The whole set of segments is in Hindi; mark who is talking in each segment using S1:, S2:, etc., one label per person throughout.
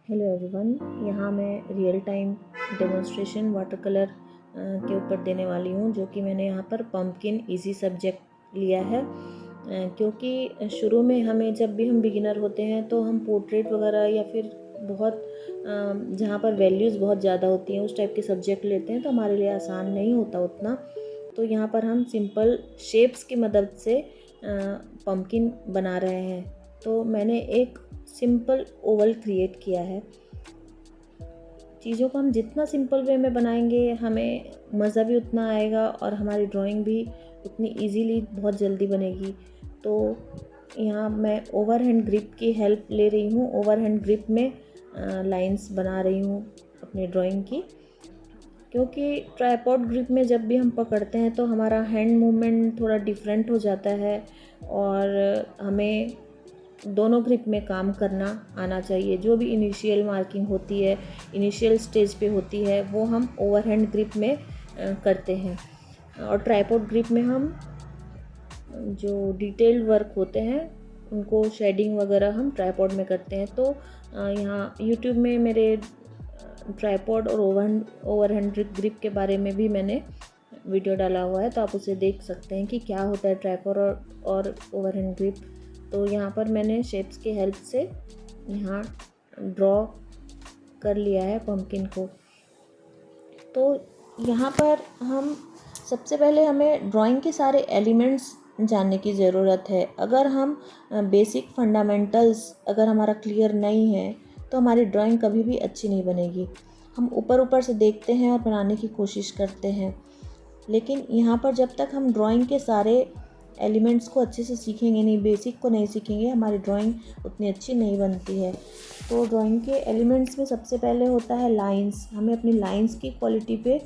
S1: हेलो एवरीवन, यहाँ मैं real time demonstration water colour के ऊपर देने वाली हूँ, जो कि मैंने यहाँ पर पम्पकिन इजी सब्जेक्ट लिया है। क्योंकि शुरू में हमें जब भी हम बिगिनर होते हैं तो हम पोर्ट्रेट वगैरह या फिर बहुत जहाँ पर वैल्यूज़ बहुत ज़्यादा होती हैं उस टाइप के सब्जेक्ट लेते हैं, तो हमारे लिए आसान नहीं होता उतना। तो यहाँ पर हम सिंपल शेप्स की मदद से पम्पकिन बना रहे हैं। तो मैंने एक सिंपल ओवल क्रिएट किया है। चीज़ों को हम जितना सिंपल वे में बनाएंगे हमें मज़ा भी उतना आएगा और हमारी ड्राइंग भी उतनी इजीली बहुत जल्दी बनेगी। तो यहाँ मैं ओवर हैंड ग्रिप की हेल्प ले रही हूँ। ओवर हैंड ग्रिप में लाइंस बना रही हूँ अपनी ड्राइंग की, क्योंकि ट्राइपॉड ग्रिप में जब भी हम पकड़ते हैं तो हमारा हैंड मूवमेंट थोड़ा डिफरेंट हो जाता है और हमें दोनों ग्रिप में काम करना आना चाहिए। जो भी इनिशियल मार्किंग होती है, इनिशियल स्टेज पे होती है, वो हम ओवरहैंड ग्रिप में करते हैं। और ट्राइपॉड ग्रिप में हम जो डिटेल्ड वर्क होते हैं उनको शेडिंग वगैरह हम ट्राइपॉड में करते हैं। तो यहाँ यूट्यूब में मेरे ट्राइपॉड और ओवरहैंड ग्रिप के बारे में भी मैंने वीडियो डाला हुआ है, तो आप उसे देख सकते हैं कि क्या होता है ट्राइपॉड और ओवरहैंड ग्रिप। तो यहाँ पर मैंने शेप्स की हेल्प से यहाँ ड्रॉ कर लिया है पम्पकिन को। तो यहाँ पर हम सबसे पहले हमें ड्राइंग के सारे एलिमेंट्स जानने की ज़रूरत है। अगर हम बेसिक फंडामेंटल्स अगर हमारा क्लियर नहीं है तो हमारी ड्राइंग कभी भी अच्छी नहीं बनेगी। हम ऊपर ऊपर से देखते हैं और बनाने की कोशिश करते हैं, लेकिन यहाँ पर जब तक हम ड्राइंग के सारे एलिमेंट्स को अच्छे से सीखेंगे नहीं, बेसिक को नहीं सीखेंगे, हमारी ड्राइंग उतनी अच्छी नहीं बनती है। तो ड्राइंग के एलिमेंट्स में सबसे पहले होता है लाइंस। हमें अपनी लाइंस की क्वालिटी पे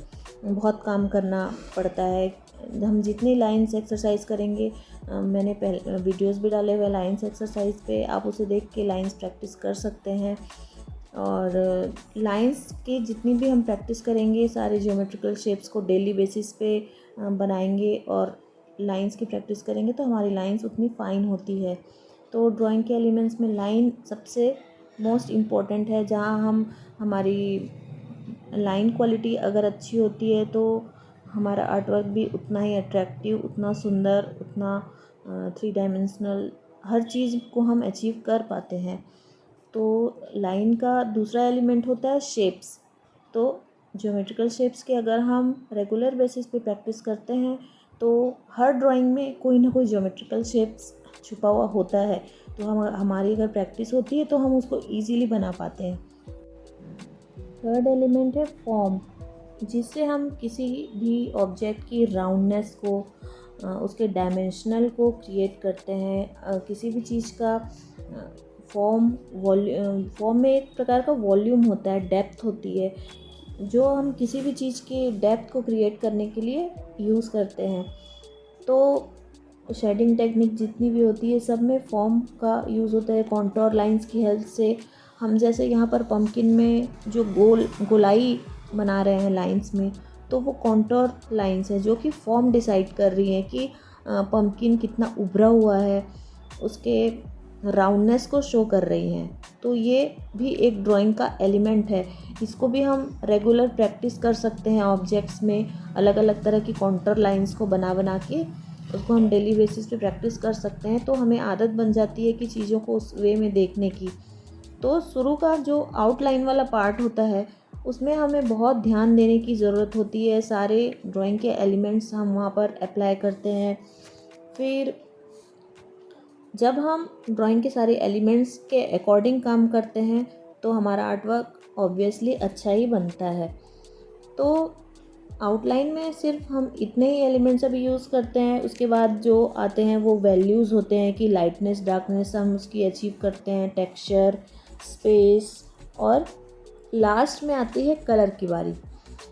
S1: बहुत काम करना पड़ता है। हम जितनी लाइंस एक्सरसाइज करेंगे, मैंने पहले वीडियोस भी डाले हुए लाइंस एक्सरसाइज पे, आप उसे देख के लाइंस प्रैक्टिस कर सकते हैं। और लाइंस की जितनी भी हम प्रैक्टिस करेंगे, सारे ज्योमेट्रिकल शेप्स को डेली बेसिस पे बनाएंगे और लाइंस की प्रैक्टिस करेंगे तो हमारी लाइंस उतनी फाइन होती है। तो ड्राइंग के एलिमेंट्स में लाइन सबसे मोस्ट इम्पॉर्टेंट है। जहाँ हम हमारी लाइन क्वालिटी अगर अच्छी होती है तो हमारा आर्ट वर्क भी उतना ही अट्रैक्टिव, उतना सुंदर, उतना 3 डायमेंशनल हर चीज़ को हम अचीव कर पाते हैं। तो लाइन का दूसरा एलिमेंट होता है शेप्स। तो ज्योमेट्रिकल शेप्स के अगर हम रेगुलर बेसिस पे प्रैक्टिस करते हैं तो हर ड्राइंग में कोई ना कोई ज्योमेट्रिकल शेप्स छुपा हुआ होता है। तो हमारी अगर प्रैक्टिस होती है तो हम उसको इजीली बना पाते हैं। थर्ड एलिमेंट है फॉर्म, जिससे हम किसी भी ऑब्जेक्ट की राउंडनेस को, उसके डायमेंशनल को क्रिएट करते हैं। किसी भी चीज़ का फॉर्म में एक प्रकार का वॉल्यूम होता है, डेप्थ होती है, जो हम किसी भी चीज़ की डेप्थ को क्रिएट करने के लिए यूज़ करते हैं। तो शेडिंग टेक्निक जितनी भी होती है सब में फॉर्म का यूज़ होता है। कॉन्टोर लाइंस की हेल्प से हम, जैसे यहाँ पर पम्पकिन में जो गोलाई बना रहे हैं लाइंस में, तो वो कॉन्टोर लाइंस है जो कि फॉर्म डिसाइड कर रही है कि पम्पकिन कितना उभरा हुआ है, उसके राउंडनेस को शो कर रही हैं। तो ये भी एक ड्राइंग का एलिमेंट है। इसको भी हम रेगुलर प्रैक्टिस कर सकते हैं ऑब्जेक्ट्स में। अलग अलग तरह की कॉन्टोर लाइंस को बना बना के उसको हम डेली बेसिस पे प्रैक्टिस कर सकते हैं। तो हमें आदत बन जाती है कि चीज़ों को उस वे में देखने की। तो शुरू का जो आउटलाइन वाला पार्ट होता है उसमें हमें बहुत ध्यान देने की ज़रूरत होती है। सारे ड्राइंग के एलिमेंट्स हम वहाँ पर अप्लाई करते हैं। फिर जब हम ड्राइंग के सारे एलिमेंट्स के अकॉर्डिंग काम करते हैं तो हमारा आर्ट वर्क ऑब्वियसली अच्छा ही बनता है। तो आउटलाइन में सिर्फ हम इतने ही एलिमेंट्स अभी यूज़ करते हैं। उसके बाद जो आते हैं वो वैल्यूज़ होते हैं कि लाइटनेस, डार्कनेस हम उसकी अचीव करते हैं, टेक्सचर, स्पेस, और लास्ट में आती है कलर की बारी।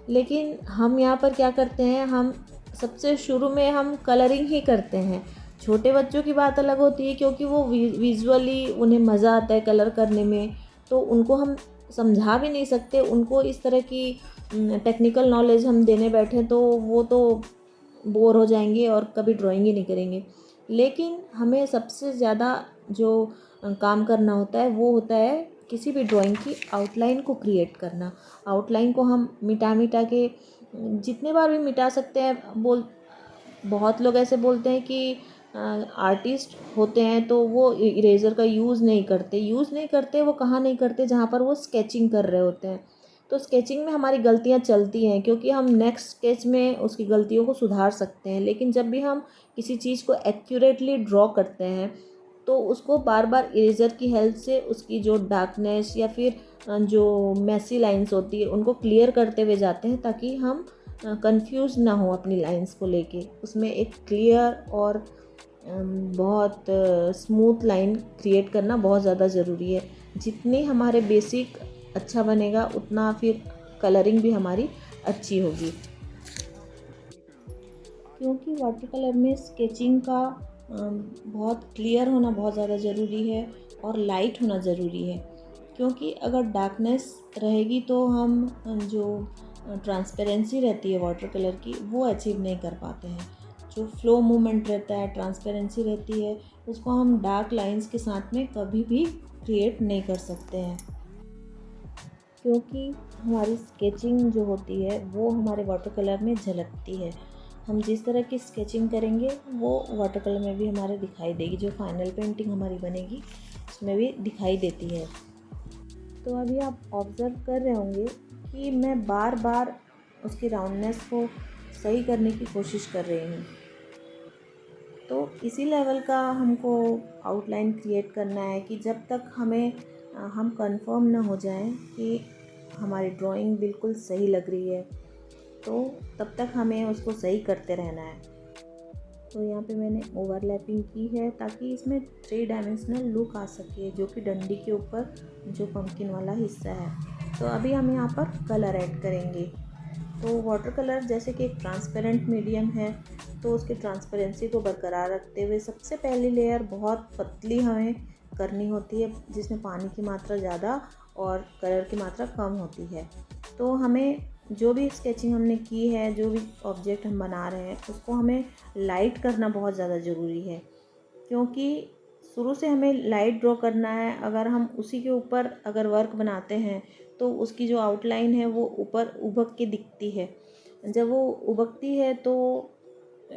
S1: लेकिन हम यहाँ पर क्या करते हैं, हम सबसे शुरू में हम कलरिंग ही करते हैं। छोटे बच्चों की बात अलग होती है क्योंकि वो विजुअली उन्हें मज़ा आता है कलर करने में, तो उनको हम समझा भी नहीं सकते। उनको इस तरह की टेक्निकल नॉलेज हम देने बैठे तो वो तो बोर हो जाएंगे और कभी ड्राइंग ही नहीं करेंगे। लेकिन हमें सबसे ज़्यादा जो काम करना होता है वो होता है किसी भी ड्राइंग की आउटलाइन को क्रिएट करना। आउटलाइन को हम मिटा के जितने बार भी मिटा सकते हैं। बहुत लोग ऐसे बोलते हैं कि आर्टिस्ट होते हैं तो वो इरेज़र का यूज़ नहीं करते। वो कहाँ नहीं करते, जहाँ पर वो स्केचिंग कर रहे होते हैं। तो स्केचिंग में हमारी गलतियाँ चलती हैं, क्योंकि हम नेक्स्ट स्केच में उसकी गलतियों को सुधार सकते हैं। लेकिन जब भी हम किसी चीज़ को एक्यूरेटली ड्रॉ करते हैं तो उसको बार बार इरेज़र की हेल्प से उसकी जो डार्कनेस या फिर जो मेसी लाइंस होती है उनको क्लियर करते हुए जाते हैं, ताकि हम कंफ्यूज ना हो अपनी लाइंस को लेके। उसमें एक क्लियर और बहुत स्मूथ लाइन क्रिएट करना बहुत ज़्यादा ज़रूरी है। जितनी हमारे बेसिक अच्छा बनेगा उतना फिर कलरिंग भी हमारी अच्छी होगी, क्योंकि वाटर कलर में स्केचिंग का बहुत क्लियर होना बहुत ज़्यादा ज़रूरी है और लाइट होना ज़रूरी है। क्योंकि अगर डार्कनेस रहेगी तो हम जो ट्रांसपेरेंसी रहती है वाटर कलर की वो अचीव नहीं कर पाते हैं। जो फ्लो मूवमेंट रहता है, ट्रांसपेरेंसी रहती है, उसको हम डार्क लाइंस के साथ में कभी भी क्रिएट नहीं कर सकते हैं। क्योंकि हमारी स्केचिंग जो होती है वो हमारे वाटर कलर में झलकती है। हम जिस तरह की स्केचिंग करेंगे वो वाटर कलर में भी हमारे दिखाई देगी। जो फाइनल पेंटिंग हमारी बनेगी उसमें भी दिखाई देती है। तो अभी आप ऑब्ज़र्व कर रहे होंगे कि मैं बार बार उसकी राउंडनेस को सही करने की कोशिश कर रही हूँ। तो इसी लेवल का हमको आउटलाइन क्रिएट करना है कि जब तक हम कंफर्म ना हो जाएं कि हमारी ड्राइंग बिल्कुल सही लग रही है, तो तब तक हमें उसको सही करते रहना है। तो यहाँ पे मैंने ओवरलैपिंग की है ताकि इसमें 3 डायमेंशनल लुक आ सके, जो कि डंडी के ऊपर जो पंपकिन वाला हिस्सा है। तो अभी हम यहाँ पर कलर ऐड करेंगे। तो वाटर कलर जैसे कि एक ट्रांसपेरेंट मीडियम है, तो उसकी ट्रांसपेरेंसी को बरकरार रखते हुए सबसे पहली लेयर बहुत पतली हमें करनी होती है, जिसमें पानी की मात्रा ज़्यादा और कलर की मात्रा कम होती है। तो हमें जो भी स्केचिंग हमने की है, जो भी ऑब्जेक्ट हम बना रहे हैं, उसको हमें लाइट करना बहुत ज़्यादा ज़रूरी है। क्योंकि शुरू से हमें लाइट ड्रॉ करना है। अगर हम उसी के ऊपर अगर वर्क बनाते हैं तो उसकी जो आउटलाइन है वो ऊपर उभक के दिखती है। जब वो उभकती है तो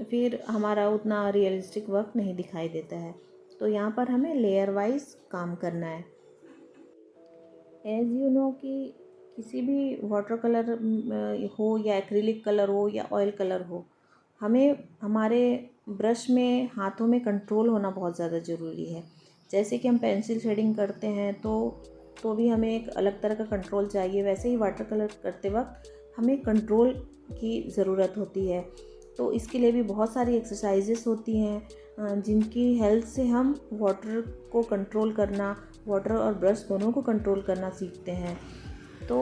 S1: फिर हमारा उतना रियलिस्टिक वर्क नहीं दिखाई देता है। तो यहाँ पर हमें लेयर वाइज काम करना है। एज़ यू नो कि किसी भी वाटर कलर हो या एक्रिलिक कलर हो या ऑयल कलर हो, हमें हमारे ब्रश में हाथों में कंट्रोल होना बहुत ज़्यादा ज़रूरी है। जैसे कि हम पेंसिल शेडिंग करते हैं तो भी हमें एक अलग तरह का कंट्रोल चाहिए। वैसे ही वाटर कलर करते वक्त हमें कंट्रोल की ज़रूरत होती है। तो इसके लिए भी बहुत सारी एक्सरसाइजेस होती हैं जिनकी हेल्प से हम वाटर को कंट्रोल करना, वाटर और ब्रश दोनों को कंट्रोल करना सीखते हैं। तो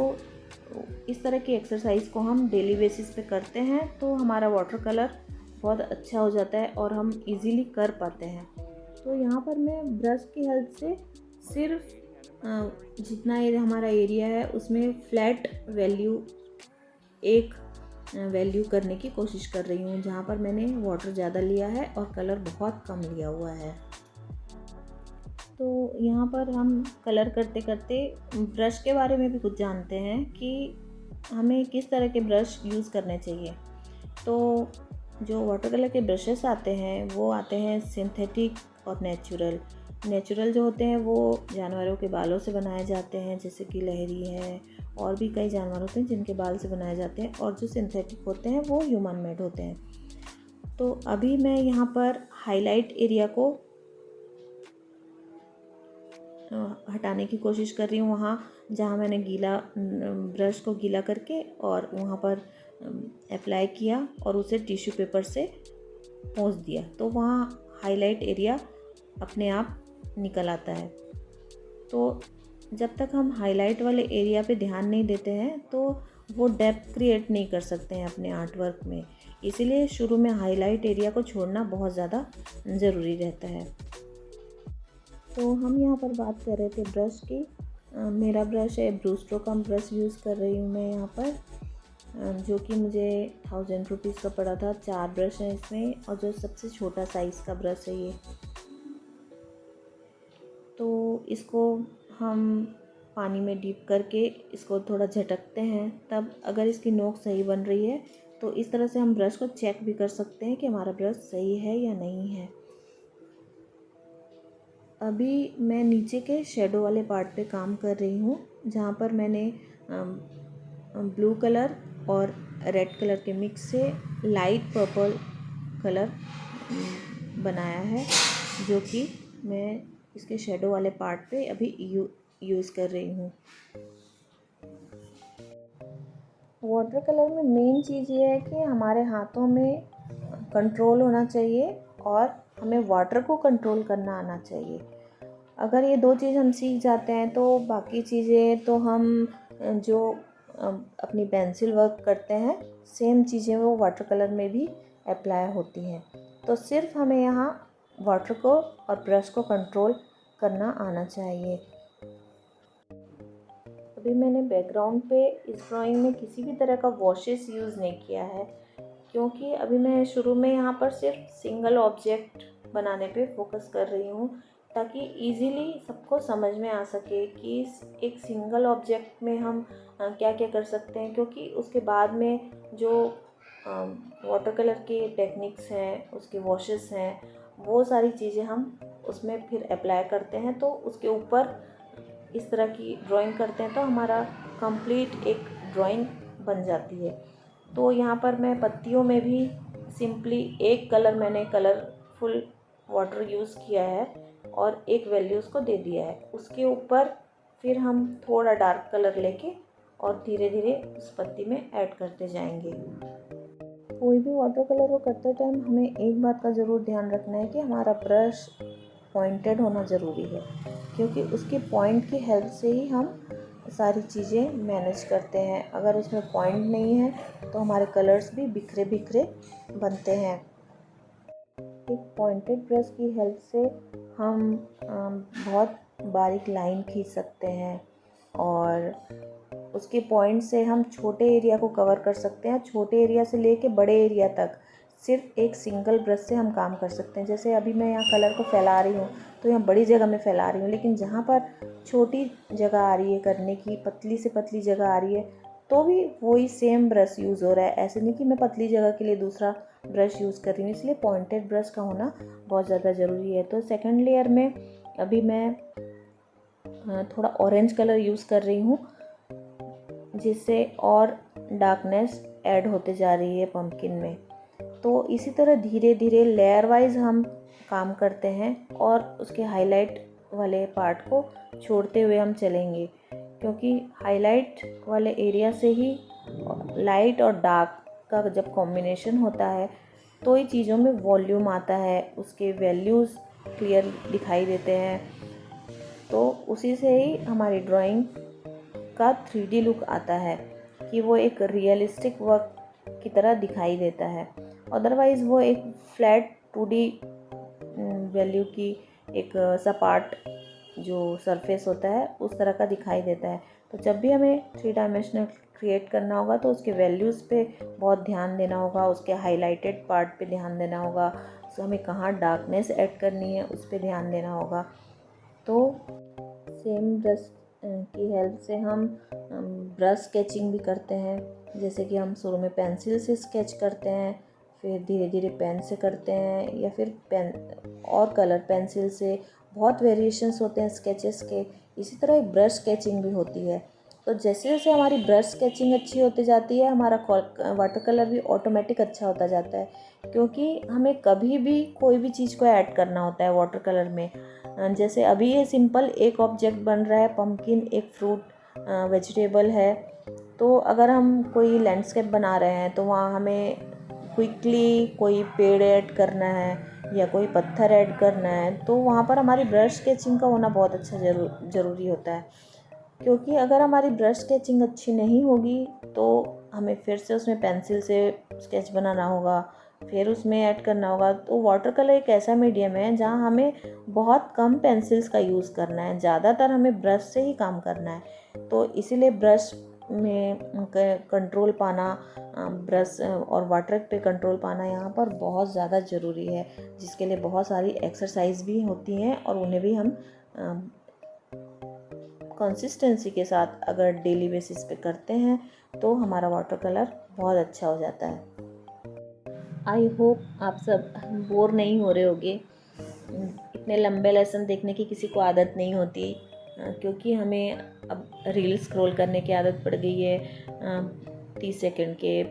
S1: इस तरह की एक्सरसाइज को हम डेली बेसिस पे करते हैं तो हमारा वाटर कलर बहुत अच्छा हो जाता है और हम इजीली कर पाते हैं। तो यहाँ पर मैं ब्रश की हेल्प से सिर्फ जितना हमारा एरिया है उसमें फ्लैट एक वैल्यू करने की कोशिश कर रही हूँ, जहाँ पर मैंने वाटर ज़्यादा लिया है और कलर बहुत कम लिया हुआ है। तो यहाँ पर हम कलर करते करते ब्रश के बारे में भी कुछ जानते हैं कि हमें किस तरह के ब्रश यूज़ करने चाहिए। तो जो वाटर कलर के ब्रशेस आते हैं वो आते हैं सिंथेटिक और नेचुरल जो होते हैं वो जानवरों के बालों से बनाए जाते हैं, जैसे कि लहरी है और भी कई जानवर होते हैं जिनके बाल से बनाए जाते हैं। और जो सिंथेटिक होते हैं वो ह्यूमन मेड होते हैं। तो अभी मैं यहाँ पर हाईलाइट एरिया को हटाने की कोशिश कर रही हूँ, वहाँ जहाँ मैंने ब्रश को गीला करके और वहाँ पर अप्लाई किया और उसे टिश्यू पेपर से पोंछ दिया, तो वहाँ हाईलाइट एरिया अपने आप निकल आता है। तो जब तक हम हाईलाइट वाले एरिया पे ध्यान नहीं देते हैं तो वो डेप्थ क्रिएट नहीं कर सकते हैं अपने आर्ट वर्क में। इसीलिए शुरू में हाईलाइट एरिया को छोड़ना बहुत ज़्यादा ज़रूरी रहता है। तो हम यहाँ पर बात कर रहे थे ब्रश की। मेरा ब्रश है ब्रू स्ट्रोक का ब्रश यूज़ कर रही हूँ मैं यहाँ पर, जो कि मुझे 1000 रुपीज़ का पड़ा था। 4 ब्रश हैं इसमें और जो सबसे छोटा साइज़ का ब्रश है ये। तो इसको हम पानी में डीप करके इसको थोड़ा झटकते हैं, तब अगर इसकी नोक सही बन रही है तो इस तरह से हम ब्रश को चेक भी कर सकते हैं कि हमारा ब्रश सही है या नहीं है। अभी मैं नीचे के शेडो वाले पार्ट पे काम कर रही हूँ, जहाँ पर मैंने ब्लू कलर और रेड कलर के मिक्स से लाइट पर्पल कलर बनाया है, जो कि मैं इसके शेडो वाले पार्ट पे अभी यूज़ कर रही हूँ। वाटर कलर में मेन चीज़ ये है कि हमारे हाथों में कंट्रोल होना चाहिए और हमें वाटर को कंट्रोल करना आना चाहिए। अगर ये दो चीज़ हम सीख जाते हैं तो बाकी चीज़ें तो हम जो अपनी पेंसिल वर्क करते हैं, सेम चीज़ें वो वाटर कलर में भी अप्लाई होती हैं। तो सिर्फ हमें यहाँ वाटर को और ब्रश को कंट्रोल करना आना चाहिए। अभी मैंने बैकग्राउंड पे इस ड्राइंग में किसी भी तरह का वॉशेस यूज़ नहीं किया है, क्योंकि अभी मैं शुरू में यहाँ पर सिर्फ सिंगल ऑब्जेक्ट बनाने पे फोकस कर रही हूँ, ताकि इजीली सबको समझ में आ सके कि एक सिंगल ऑब्जेक्ट में हम क्या क्या कर सकते हैं। क्योंकि उसके बाद में जो वाटर कलर के टेक्निक्स हैं, उसके वॉशेस हैं, वो सारी चीज़ें हम उसमें फिर अप्लाई करते हैं, तो उसके ऊपर इस तरह की ड्राइंग करते हैं तो हमारा कंप्लीट एक ड्राइंग बन जाती है। तो यहाँ पर मैं पत्तियों में भी सिंपली एक कलर मैंने कलरफुल वाटर यूज़ किया है और एक वैल्यू उसको दे दिया है। उसके ऊपर फिर हम थोड़ा डार्क कलर लेके और धीरे धीरे उस पत्ती में ऐड करते जाएंगे। कोई भी वाटर कलर को करते टाइम हमें एक बात का ज़रूर ध्यान रखना है कि हमारा ब्रश पॉइंटेड होना ज़रूरी है, क्योंकि उसके पॉइंट की हेल्प से ही हम सारी चीज़ें मैनेज करते हैं। अगर उसमें पॉइंट नहीं है तो हमारे कलर्स भी बिखरे बिखरे बनते हैं। एक पॉइंटेड ब्रश की हेल्प से हम बहुत बारीक लाइन खींच सकते हैं और उसके पॉइंट से हम छोटे एरिया को कवर कर सकते हैं। छोटे एरिया से लेके बड़े एरिया तक सिर्फ एक सिंगल ब्रश से हम काम कर सकते हैं। जैसे अभी मैं यहाँ कलर को फैला रही हूँ तो यहाँ बड़ी जगह में फैला रही हूँ, लेकिन जहाँ पर छोटी जगह आ रही है करने की, पतली से पतली जगह आ रही है, तो भी वही सेम ब्रश यूज़ हो रहा है। ऐसे नहीं कि मैं पतली जगह के लिए दूसरा ब्रश यूज़ कर रही हूँ। इसलिए पॉइंटेड ब्रश का होना बहुत ज़्यादा ज़रूरी है। तो सेकंड लेयर में अभी मैं थोड़ा ऑरेंज कलर यूज़ कर रही हूँ, जिससे और डार्कनेस ऐड होते जा रही है पंपकिन में। तो इसी तरह धीरे धीरे लेयर वाइज हम काम करते हैं और उसके हाईलाइट वाले पार्ट को छोड़ते हुए हम चलेंगे, क्योंकि हाईलाइट वाले एरिया से ही लाइट और डार्क का जब कॉम्बिनेशन होता है तो ही चीज़ों में वॉल्यूम आता है, उसके वैल्यूज़ क्लियर दिखाई देते हैं। तो उसी से ही हमारी ड्राइंग का 3D लुक आता है कि वो एक रियलिस्टिक वर्क की तरह दिखाई देता है। अदरवाइज़ वो एक फ्लैट 2D वैल्यू की एक सपाट जो सरफेस होता है उस तरह का दिखाई देता है। तो जब भी हमें 3 डायमेंशनल क्रिएट करना होगा तो उसके वैल्यूज़ पे बहुत ध्यान देना होगा, उसके हाईलाइटेड पार्ट पे ध्यान देना होगा, तो हमें कहाँ डार्कनेस ऐड करनी है उस पर ध्यान देना होगा। तो सेम ब्रश की हेल्प से हम ब्रश स्केचिंग भी करते हैं। जैसे कि हम शुरू में पेंसिल से स्केच करते हैं, फिर धीरे धीरे पेन से करते हैं, या फिर पेन और कलर पेंसिल से। बहुत वेरिएशंस होते हैं स्केचेस के। इसी तरह एक ब्रश स्केचिंग भी होती है। तो जैसे जैसे हमारी ब्रश स्केचिंग अच्छी होती जाती है, हमारा वाटर कलर भी ऑटोमेटिक अच्छा होता जाता है, क्योंकि हमें कभी भी कोई भी चीज़ को ऐड करना होता है वाटर कलर में। जैसे अभी ये सिंपल एक ऑब्जेक्ट बन रहा है, पंपकिन एक फ्रूट वेजिटेबल है। तो अगर हम कोई लैंडस्केप बना रहे हैं तो वहाँ हमें क्विकली कोई पेड़ ऐड करना है या कोई पत्थर ऐड करना है, तो वहाँ पर हमारी ब्रश स्केचिंग का होना बहुत अच्छा ज़रूरी होता है। क्योंकि अगर हमारी ब्रश स्केचिंग अच्छी नहीं होगी तो हमें फिर से उसमें पेंसिल से स्केच बनाना होगा, फिर उसमें ऐड करना होगा। तो वाटर कलर एक ऐसा मीडियम है जहाँ हमें बहुत कम पेंसिल्स का यूज़ करना है, ज़्यादातर हमें ब्रश से ही काम करना है। तो इसीलिए ब्रश में कंट्रोल पाना, ब्रश और वाटर पे कंट्रोल पाना यहाँ पर बहुत ज़्यादा ज़रूरी है, जिसके लिए बहुत सारी एक्सरसाइज भी होती हैं और उन्हें भी हम कंसिस्टेंसी के साथ अगर डेली बेसिस पे करते हैं तो हमारा वाटर कलर बहुत अच्छा हो जाता है। आई होप आप सब बोर नहीं हो रहे होगे। इतने लंबे लेसन देखने की किसी को आदत नहीं होती, क्योंकि हमें अब रील स्क्रॉल करने की आदत पड़ गई है। 30 सेकंड के,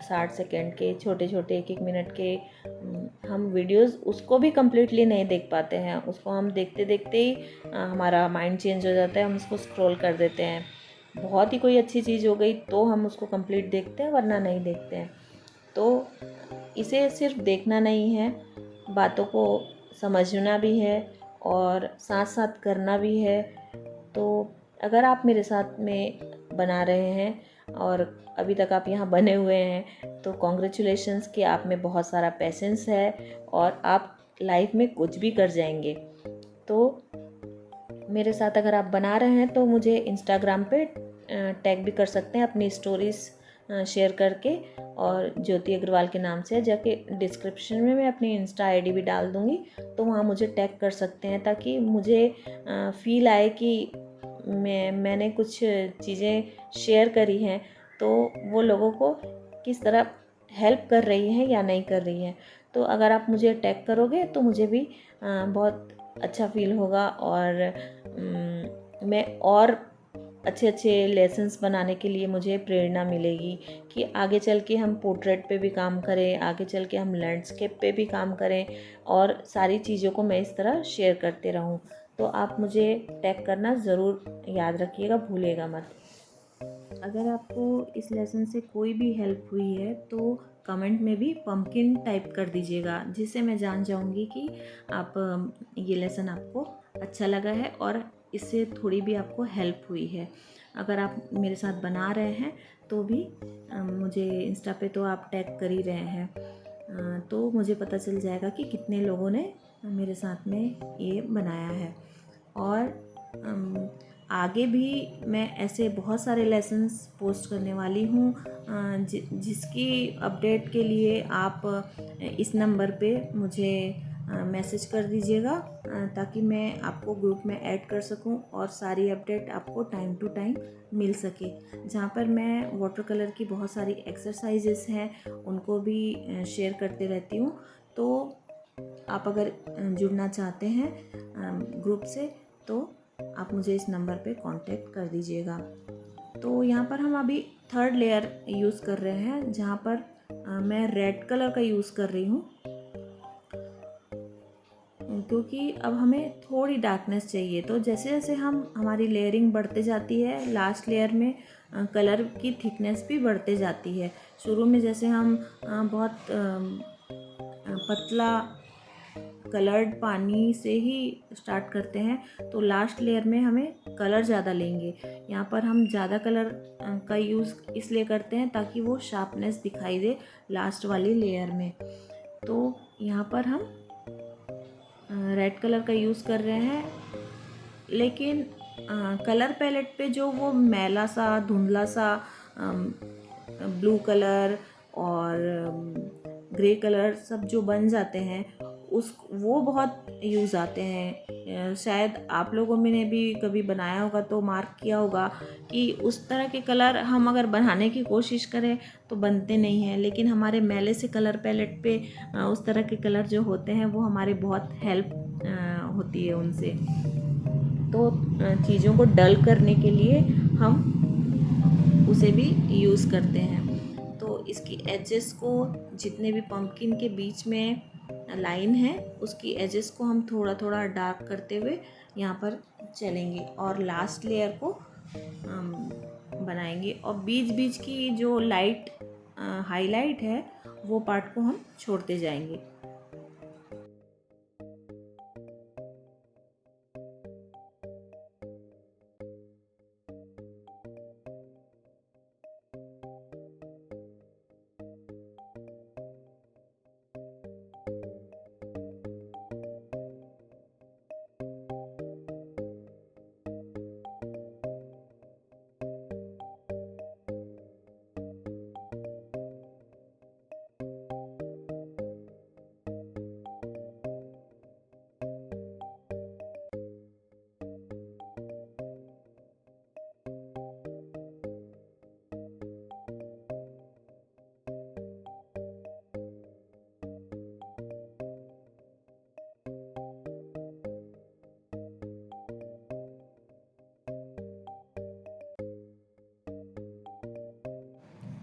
S1: 60 सेकंड के, छोटे छोटे 1-1 मिनट के हम वीडियोस उसको भी कम्प्लीटली नहीं देख पाते हैं। उसको हम देखते देखते ही हमारा माइंड चेंज हो जाता है, हम उसको स्क्रॉल कर देते हैं। बहुत ही कोई अच्छी चीज़ हो गई तो हम उसको कंप्लीट देखते हैं, वरना नहीं देखते हैं। तो इसे सिर्फ देखना नहीं है, बातों को समझना भी है और साथ साथ करना भी है। तो अगर आप मेरे साथ में बना रहे हैं और अभी तक आप यहाँ बने हुए हैं तो कॉन्ग्रेचुलेशंस कि आप में बहुत सारा पेशेंस है और आप लाइफ में कुछ भी कर जाएंगे। तो मेरे साथ अगर आप बना रहे हैं तो मुझे इंस्टाग्राम पे टैग भी कर सकते हैं अपनी स्टोरीज शेयर करके, और ज्योति अग्रवाल के नाम से जाके डिस्क्रिप्शन में मैं अपनी इंस्टा आईडी भी डाल दूँगी, तो वहाँ मुझे टैग कर सकते हैं ताकि मुझे फील आए कि मैंने कुछ चीज़ें शेयर करी हैं तो वो लोगों को किस तरह हेल्प कर रही हैं या नहीं कर रही हैं। तो अगर आप मुझे टैग करोगे तो मुझे भी बहुत अच्छा फील होगा और मैं और अच्छे अच्छे लेसन्स बनाने के लिए मुझे प्रेरणा मिलेगी कि आगे चल के हम पोर्ट्रेट पे भी काम करें, आगे चल के हम लैंडस्केप पे भी काम करें और सारी चीज़ों को मैं इस तरह शेयर करते रहूं। तो आप मुझे टैग करना ज़रूर याद रखिएगा, भूलिएगा मत। अगर आपको इस लेसन से कोई भी हेल्प हुई है तो कमेंट में भी पम्पकिन टाइप कर दीजिएगा, जिससे मैं जान जाऊंगी कि आप ये लेसन आपको अच्छा लगा है और इससे थोड़ी भी आपको हेल्प हुई है। अगर आप मेरे साथ बना रहे हैं तो भी मुझे इंस्टा पे तो आप टैग कर ही रहे हैं, तो मुझे पता चल जाएगा कि कितने लोगों ने मेरे साथ में ये बनाया है। और आगे भी मैं ऐसे बहुत सारे लेसन्स पोस्ट करने वाली हूँ, जिसकी अपडेट के लिए आप इस नंबर पे मुझे मैसेज कर दीजिएगा, ताकि मैं आपको ग्रुप में ऐड कर सकूं और सारी अपडेट आपको टाइम टू टाइम मिल सके। जहाँ पर मैं वाटर कलर की बहुत सारी एक्सरसाइजेस हैं उनको भी शेयर करते रहती हूँ। तो आप अगर जुड़ना चाहते हैं ग्रुप से तो आप मुझे इस नंबर पे कांटेक्ट कर दीजिएगा। तो यहाँ पर हम अभी 3rd लेयर यूज़ कर रहे हैं, जहाँ पर मैं रेड कलर का यूज़ कर रही हूँ, क्योंकि अब हमें थोड़ी डार्कनेस चाहिए। तो जैसे जैसे हमारी लेयरिंग बढ़ते जाती है, लास्ट लेयर में कलर की थिकनेस भी बढ़ते जाती है। शुरू में जैसे हम बहुत पतला कलर्ड पानी से ही स्टार्ट करते हैं, तो लास्ट लेयर में हमें कलर ज़्यादा लेंगे। यहाँ पर हम ज़्यादा कलर का यूज़ इसलिए करते हैं ताकि वो शार्पनेस दिखाई दे लास्ट वाली लेयर में। तो यहाँ पर हम रेड कलर का यूज़ कर रहे हैं, लेकिन कलर पैलेट पे जो वो मैला सा, धुंधला सा ब्लू कलर और ग्रे कलर सब जो बन जाते हैं वो बहुत यूज़ आते हैं। शायद आप लोगों में ने भी कभी बनाया होगा तो मार्क किया होगा कि उस तरह के कलर हम अगर बनाने की कोशिश करें तो बनते नहीं हैं, लेकिन हमारे मैले से कलर पैलेट पे उस तरह के कलर जो होते हैं वो हमारे बहुत हेल्प होती है उनसे। तो चीज़ों को डल करने के लिए हम उसे भी यूज़ करते हैं। तो इसकी एजेस को, जितने भी पंपकिन के बीच में लाइन है उसकी एजेस को हम थोड़ा थोड़ा डार्क करते हुए यहाँ पर चलेंगे और लास्ट लेयर को बनाएंगे, और बीच बीच की जो लाइट हाईलाइट है वो पार्ट को हम छोड़ते जाएंगे।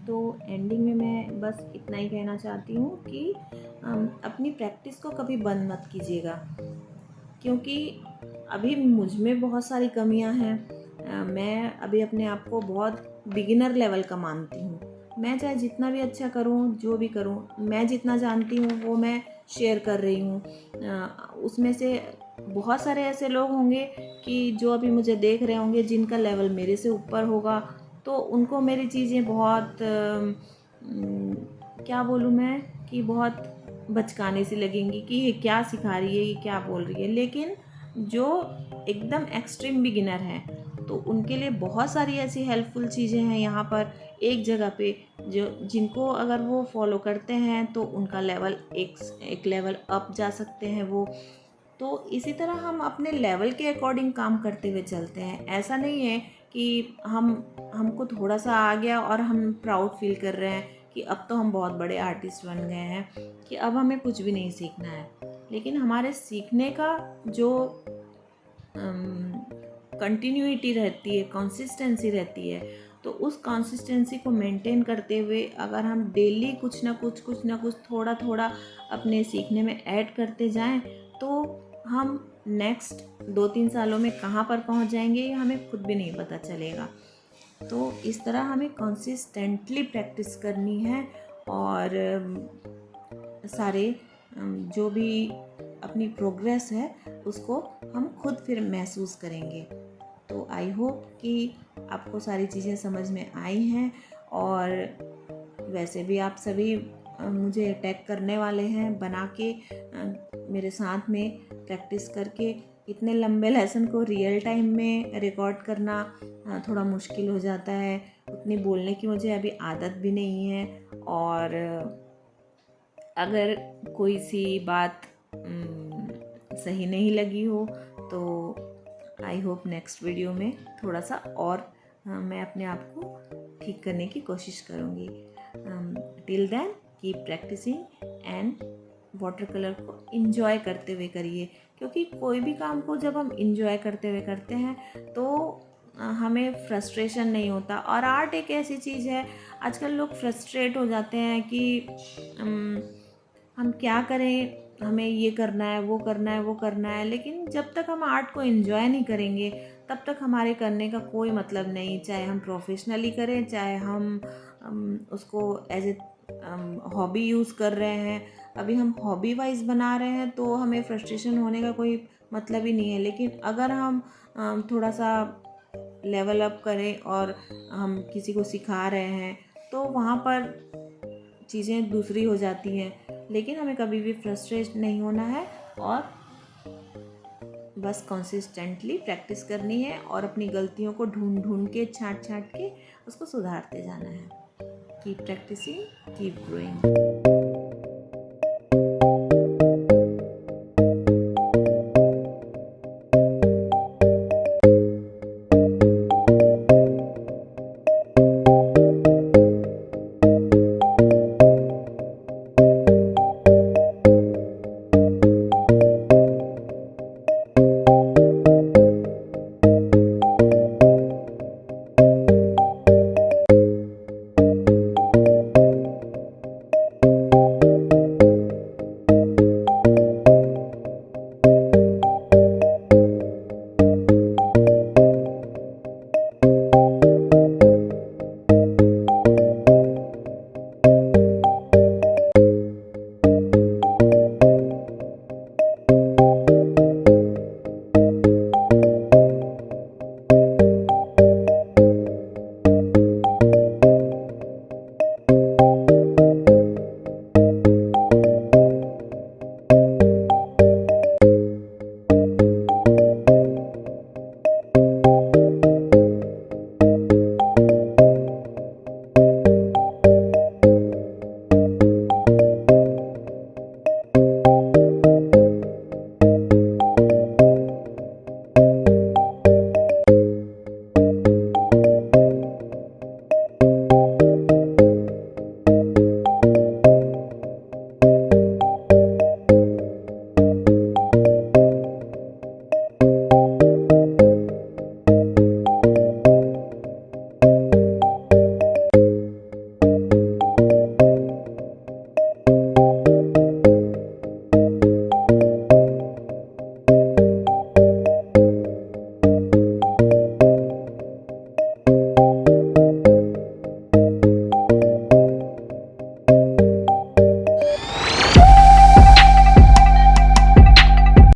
S1: तो एंडिंग में मैं बस इतना ही कहना चाहती हूँ कि अपनी प्रैक्टिस को कभी बंद मत कीजिएगा, क्योंकि अभी मुझ में बहुत सारी कमियां हैं। मैं अभी अपने आप को बहुत बिगिनर लेवल का मानती हूँ। मैं चाहे जितना भी अच्छा करूँ, जो भी करूँ, मैं जितना जानती हूँ वो मैं शेयर कर रही हूँ। उसमें से बहुत सारे ऐसे लोग होंगे कि जो अभी मुझे देख रहे होंगे, जिनका लेवल मेरे से ऊपर होगा, तो उनको मेरी चीज़ें बहुत क्या बोलूँ मैं, कि बहुत बचकाने सी लगेंगी कि ये क्या सिखा रही है, ये क्या बोल रही है। लेकिन जो एकदम एक्सट्रीम बिगिनर हैं, तो उनके लिए बहुत सारी ऐसी हेल्पफुल चीज़ें हैं यहाँ पर एक जगह पे, जो जिनको अगर वो फॉलो करते हैं तो उनका लेवल एक लेवल अप जा सकते हैं वो। तो इसी तरह हम अपने लेवल के अकॉर्डिंग काम करते हुए चलते हैं। ऐसा नहीं है कि हमको थोड़ा सा आ गया और हम प्राउड फील कर रहे हैं कि अब तो हम बहुत बड़े आर्टिस्ट बन गए हैं, कि अब हमें कुछ भी नहीं सीखना है। लेकिन हमारे सीखने का जो कंटिन्यूटी रहती है, कंसिस्टेंसी रहती है, तो उस कंसिस्टेंसी को मेंटेन करते हुए अगर हम डेली कुछ ना कुछ थोड़ा थोड़ा अपने सीखने में ऐड करते जाएं, तो हम नेक्स्ट 2-3 सालों में कहाँ पर पहुंच जाएंगे ये हमें खुद भी नहीं पता चलेगा। तो इस तरह हमें कंसिस्टेंटली प्रैक्टिस करनी है, और सारे जो भी अपनी प्रोग्रेस है उसको हम खुद फिर महसूस करेंगे। तो आई होप कि आपको सारी चीज़ें समझ में आई हैं, और वैसे भी आप सभी मुझे टैग करने वाले हैं बना के, मेरे साथ में प्रैक्टिस करके। इतने लंबे लेसन को रियल टाइम में रिकॉर्ड करना थोड़ा मुश्किल हो जाता है। उतनी बोलने की मुझे अभी आदत भी नहीं है, और अगर कोई सी बात सही नहीं लगी हो तो आई होप नेक्स्ट वीडियो में थोड़ा सा और मैं अपने आप को ठीक करने की कोशिश करूँगी। Till then keep practising and water colour को इंजॉय करते हुए करिए, क्योंकि कोई भी काम को जब हम इंजॉय करते हुए करते हैं तो हमें फ्रस्ट्रेशन नहीं होता। और आर्ट एक ऐसी चीज़ है, आजकल लोग फ्रस्ट्रेट हो जाते हैं कि हम क्या करें, हमें ये करना है, वो करना है, वो करना है, लेकिन जब तक हम आर्ट को एंजॉय नहीं करेंगे तब तक हमारे करने का कोई मतलब नहीं। चाहे हम प्रोफेशनली करें, चाहे हम उसको एज ए हॉबी यूज़ कर रहे हैं। अभी हम हॉबी वाइज बना रहे हैं तो हमें फ्रस्ट्रेशन होने का कोई मतलब ही नहीं है। लेकिन अगर हम थोड़ा सा लेवल अप करें और हम किसी को सिखा रहे हैं तो वहाँ पर चीज़ें दूसरी हो जाती हैं। लेकिन हमें कभी भी फ्रस्ट्रेट नहीं होना है, और बस कंसिस्टेंटली प्रैक्टिस करनी है, और अपनी गलतियों को ढूंढ ढूंढ के, छांट छांट के उसको सुधारते जाना है। Keep practising, keep growing.